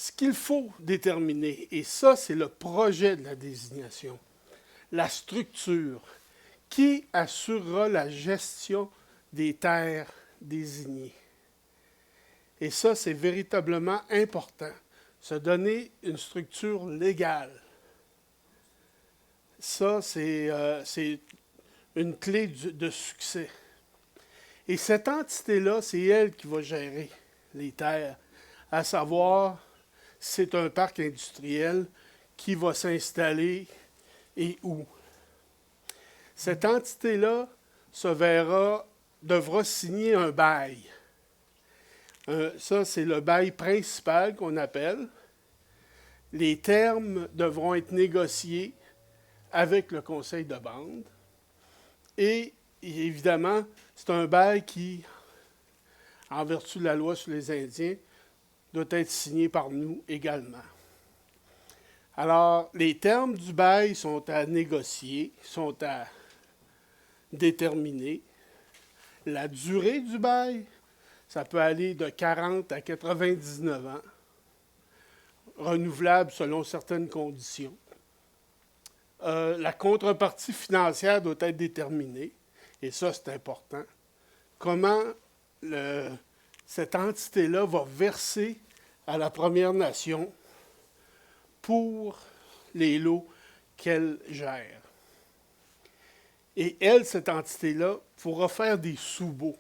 Ce qu'il faut déterminer, et ça, c'est le projet de la désignation, la structure, qui assurera la gestion des terres désignées. Et ça, c'est véritablement important, se donner une structure légale. Ça, c'est une clé de succès. Et cette entité-là, c'est elle qui va gérer les terres, à savoir, c'est un parc industriel qui va s'installer et où. Cette entité-là devra signer un bail. Ça, c'est le bail principal qu'on appelle. Les termes devront être négociés avec le conseil de bande. Et évidemment, c'est un bail qui, en vertu de la loi sur les Indiens, doit être signé par nous également. Alors, les termes du bail sont à négocier, sont à déterminer. La durée du bail, ça peut aller de 40 à 99 ans, renouvelable selon certaines conditions. La contrepartie financière doit être déterminée, et ça, c'est important. Comment cette entité-là va verser à la Première Nation pour les lots qu'elle gère. Et elle, cette entité-là, pourra faire des sous-baux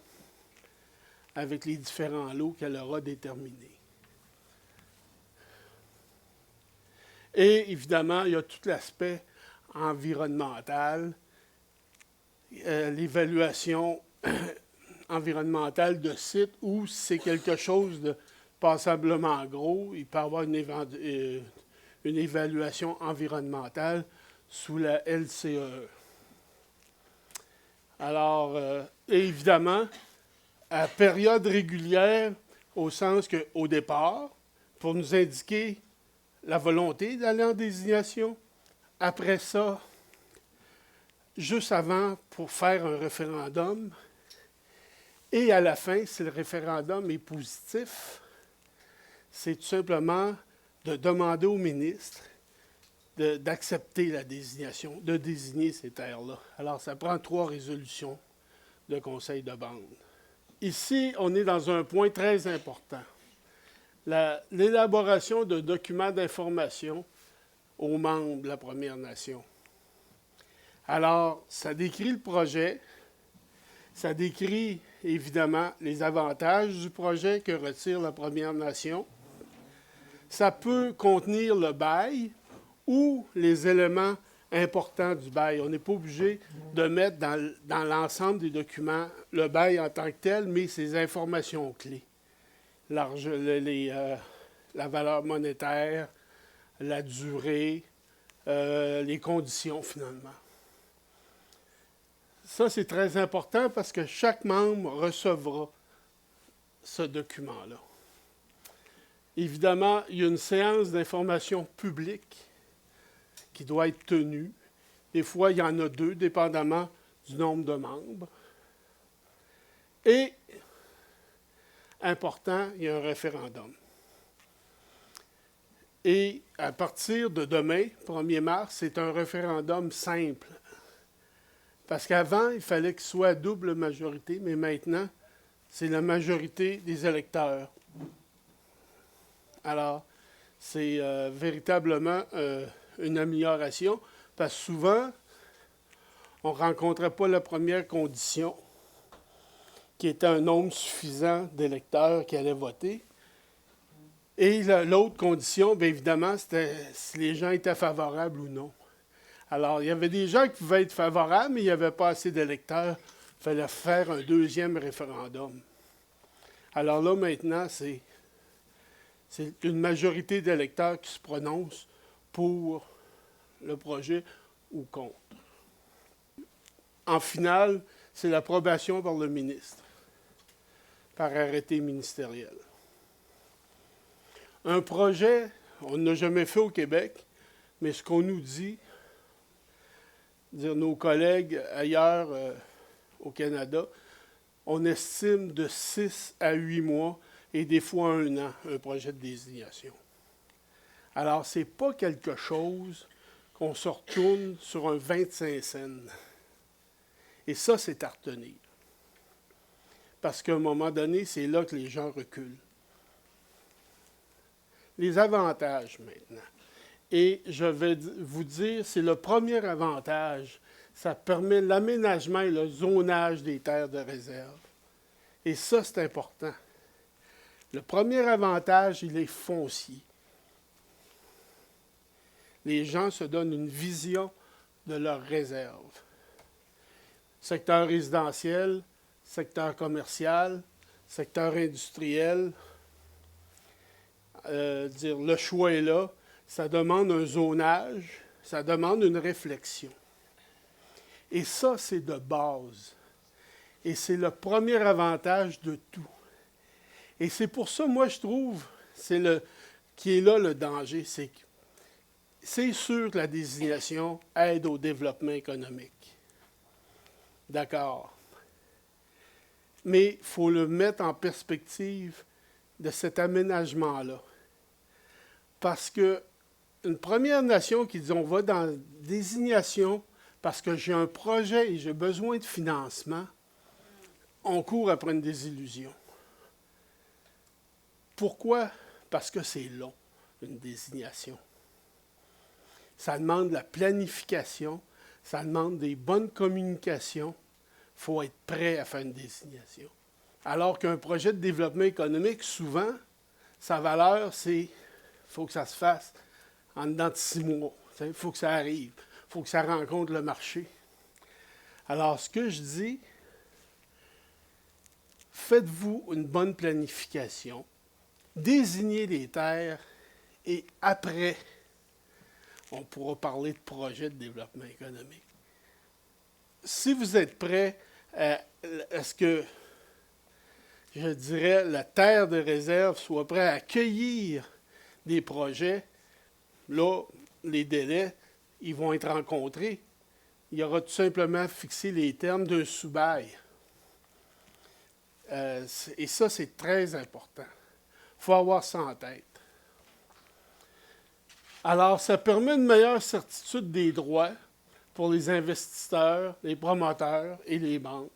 avec les différents lots qu'elle aura déterminés. Et évidemment, il y a tout l'aspect environnemental, l'évaluation environnementale de site où c'est quelque chose de passablement gros, il peut y avoir une évaluation environnementale sous la LCE. Alors, évidemment, à période régulière, au sens qu'au départ, pour nous indiquer la volonté d'aller en désignation. Après ça, juste avant, pour faire un référendum. Et à la fin, si le référendum est positif, c'est tout simplement de demander au ministre d'accepter la désignation, de désigner ces terres-là. Alors, ça prend 3 résolutions de conseil de bande. Ici, on est dans un point très important. L'élaboration de documents d'information aux membres de la Première Nation. Alors, ça décrit le projet, ça décrit évidemment les avantages du projet que retire la Première Nation. Ça peut contenir le bail ou les éléments importants du bail. On n'est pas obligé de mettre dans l'ensemble des documents le bail en tant que tel, mais ses informations clés. La valeur monétaire, la durée, les conditions finalement. Ça, c'est très important parce que chaque membre recevra ce document-là. Évidemment, il y a une séance d'information publique qui doit être tenue. Des fois, il y en a 2, dépendamment du nombre de membres. Et, important, il y a un référendum. Et à partir de demain, 1er mars, c'est un référendum simple. Parce qu'avant, il fallait qu'il soit à double majorité, mais maintenant, c'est la majorité des électeurs. Alors, c'est véritablement une amélioration, parce que souvent, on ne rencontrait pas la première condition, qui était un nombre suffisant d'électeurs qui allaient voter. Et l'autre condition, bien évidemment, c'était si les gens étaient favorables ou non. Alors, il y avait des gens qui pouvaient être favorables, mais il n'y avait pas assez d'électeurs. Il fallait faire un 2e référendum. Alors là, maintenant, c'est une majorité d'électeurs qui se prononcent pour le projet ou contre. En finale, c'est l'approbation par le ministre, par arrêté ministériel. Un projet, on n'a jamais fait au Québec, mais ce qu'on nous dit, nos collègues ailleurs au Canada, on estime de 6 à 8 mois et des fois 1 an, un projet de désignation. Alors, ce n'est pas quelque chose qu'on se retourne sur un 25 cents. Et ça, c'est à retenir. Parce qu'à un moment donné, c'est là que les gens reculent. Les avantages maintenant. Et je vais vous dire, c'est le premier avantage. Ça permet l'aménagement et le zonage des terres de réserve. Et ça, c'est important. Le premier avantage, il est foncier. Les gens se donnent une vision de leurs réserves. Secteur résidentiel, secteur commercial, secteur industriel. Le choix est là. Ça demande un zonage, ça demande une réflexion. Et ça, c'est de base. Et c'est le premier avantage de tout. Et c'est pour ça, moi, je trouve, qui est là le danger. C'est sûr que la désignation aide au développement économique. D'accord. Mais il faut le mettre en perspective de cet aménagement-là. Parce que une Première Nation qui dit on va dans la désignation parce que j'ai un projet et j'ai besoin de financement, on court après une désillusion. Pourquoi? Parce que c'est long, une désignation. Ça demande de la planification, ça demande des bonnes communications. Il faut être prêt à faire une désignation. Alors qu'un projet de développement économique, souvent, sa valeur, c'est il faut que ça se fasse en dedans de 6 mois. Il faut que ça arrive. Il faut que ça rencontre le marché. Alors, ce que je dis, faites-vous une bonne planification, désignez les terres et après, on pourra parler de projet de développement économique. Si vous êtes prêt à ce que, je dirais, la terre de réserve soit prête à accueillir des projets, là, les délais, ils vont être rencontrés. Il y aura tout simplement fixé les termes d'un sous-bail. Et ça, c'est très important. Il faut avoir ça en tête. Alors, ça permet une meilleure certitude des droits pour les investisseurs, les promoteurs et les banques.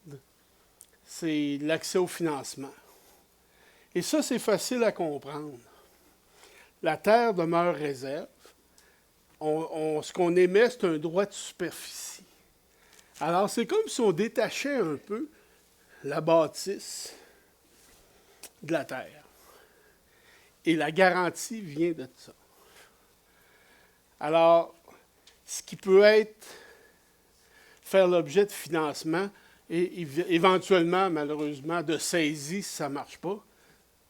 C'est l'accès au financement. Et ça, c'est facile à comprendre. La terre demeure réserve. Ce qu'on émet, c'est un droit de superficie. Alors, c'est comme si on détachait un peu la bâtisse de la terre. Et la garantie vient de ça. Alors, ce qui peut faire l'objet de financement et éventuellement, malheureusement, de saisie si ça ne marche pas,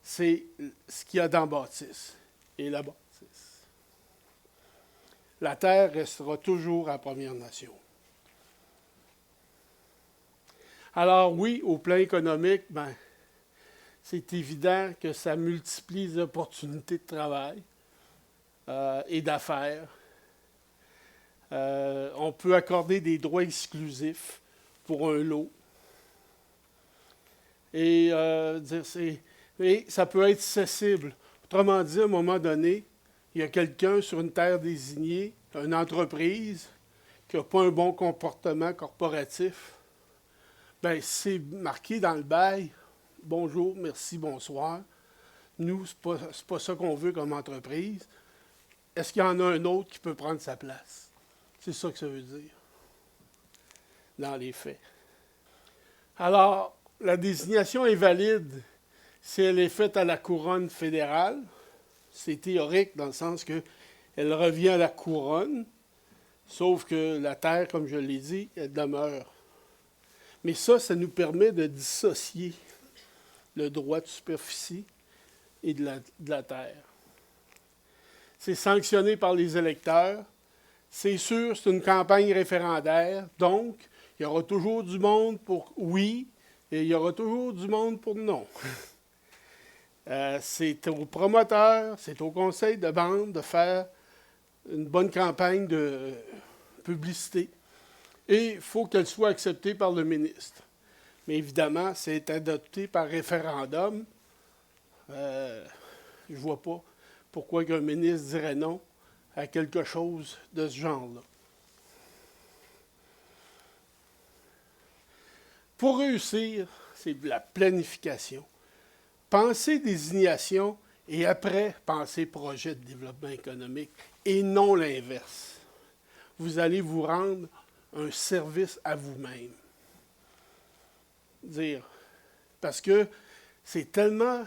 c'est ce qu'il y a dans la bâtisse et la bâtisse. La terre restera toujours à la Première Nation. Alors oui, au plan économique, c'est évident que ça multiplie les opportunités de travail et d'affaires. On peut accorder des droits exclusifs pour un lot. Et ça peut être cessible. Autrement dit, à un moment donné, il y a quelqu'un sur une terre désignée, une entreprise, qui n'a pas un bon comportement corporatif. Bien, c'est marqué dans le bail. Bonjour, merci, bonsoir. Nous, ce n'est pas ça qu'on veut comme entreprise. Est-ce qu'il y en a un autre qui peut prendre sa place? C'est ça que ça veut dire, dans les faits. Alors, la désignation est valide si elle est faite à la couronne fédérale. C'est théorique dans le sens qu'elle revient à la couronne, sauf que la terre, comme je l'ai dit, elle demeure. Mais ça nous permet de dissocier le droit de superficie et de la terre. C'est sanctionné par les électeurs. C'est sûr, c'est une campagne référendaire, donc il y aura toujours du monde pour oui et il y aura toujours du monde pour non. C'est aux promoteurs, c'est au conseil de vente de faire une bonne campagne de publicité. Et il faut qu'elle soit acceptée par le ministre. Mais évidemment, c'est adopté par référendum. Je ne vois pas pourquoi qu'un ministre dirait non à quelque chose de ce genre-là. Pour réussir, c'est de la planification. Pensez désignation et après, pensez projet de développement économique et non l'inverse. Vous allez vous rendre un service à vous-même. Parce que c'est tellement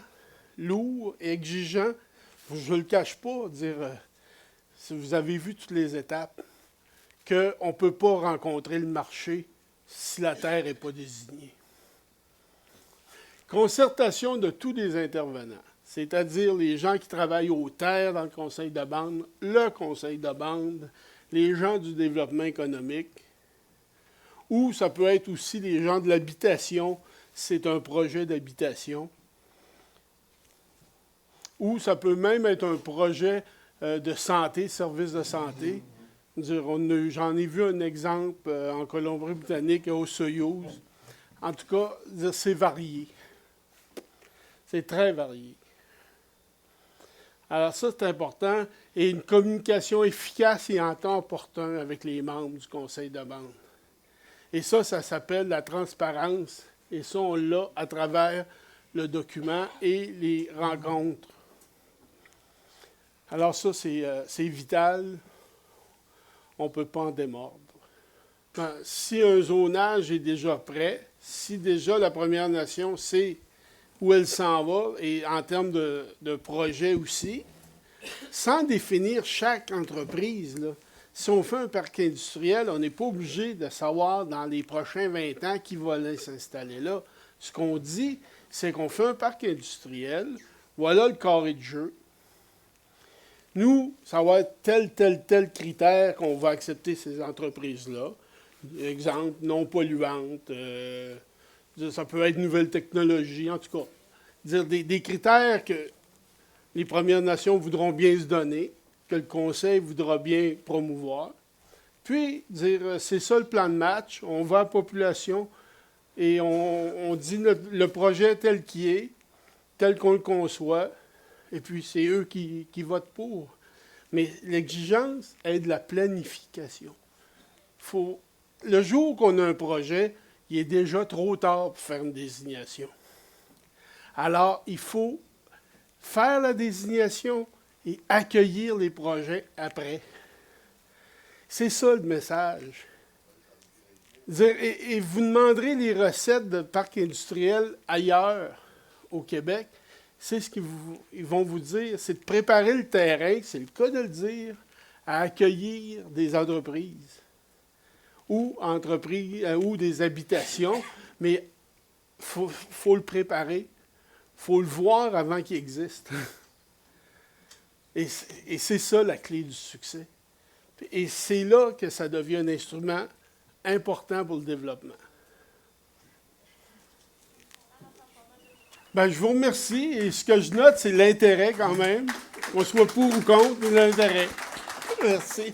lourd et exigeant, je ne le cache pas, si vous avez vu toutes les étapes, qu'on ne peut pas rencontrer le marché si la terre n'est pas désignée. Concertation de tous les intervenants, c'est-à-dire les gens qui travaillent aux terres dans le conseil de bande, le conseil de bande, les gens du développement économique, ou ça peut être aussi les gens de l'habitation, c'est un projet d'habitation, ou ça peut même être un projet de santé, service de santé. J'en ai vu un exemple en Colombie-Britannique, au Soyouz. En tout cas, c'est varié. C'est très varié. Alors ça, c'est important. Et une communication efficace et en temps opportun avec les membres du conseil de bande. Et ça s'appelle la transparence. Et ça, on l'a à travers le document et les rencontres. Alors ça, c'est vital. On ne peut pas en démordre. Si un zonage est déjà prêt, si déjà la Première Nation sait où elle s'en va, et en termes de projet aussi, sans définir chaque entreprise, là, si on fait un parc industriel, on n'est pas obligé de savoir dans les prochains 20 ans qui va aller s'installer là. Ce qu'on dit, c'est qu'on fait un parc industriel, voilà le carré de jeu. Nous, ça va être tel critère qu'on va accepter ces entreprises-là. Exemple, non polluantes, ça peut être nouvelle technologie, en tout cas. Des critères que les Premières Nations voudront bien se donner, que le Conseil voudra bien promouvoir. Puis, c'est ça le plan de match, on va à la population et on dit le projet tel qu'il est, tel qu'on le conçoit, et puis c'est eux qui votent pour. Mais l'exigence est de la planification. Le jour qu'on a un projet, il est déjà trop tard pour faire une désignation. Alors, il faut faire la désignation et accueillir les projets après. C'est ça le message. Et vous demanderez les recettes de parcs industriels ailleurs au Québec. C'est ce qu'ils vont vous dire, c'est de préparer le terrain, c'est le cas de le dire, à accueillir des entreprises ou des habitations, mais il faut le préparer, il faut le voir avant qu'il existe. Et c'est ça la clé du succès. Et c'est là que ça devient un instrument important pour le développement. Je vous remercie. Et ce que je note, c'est l'intérêt quand même. Qu'on soit pour ou contre, mais l'intérêt. Merci.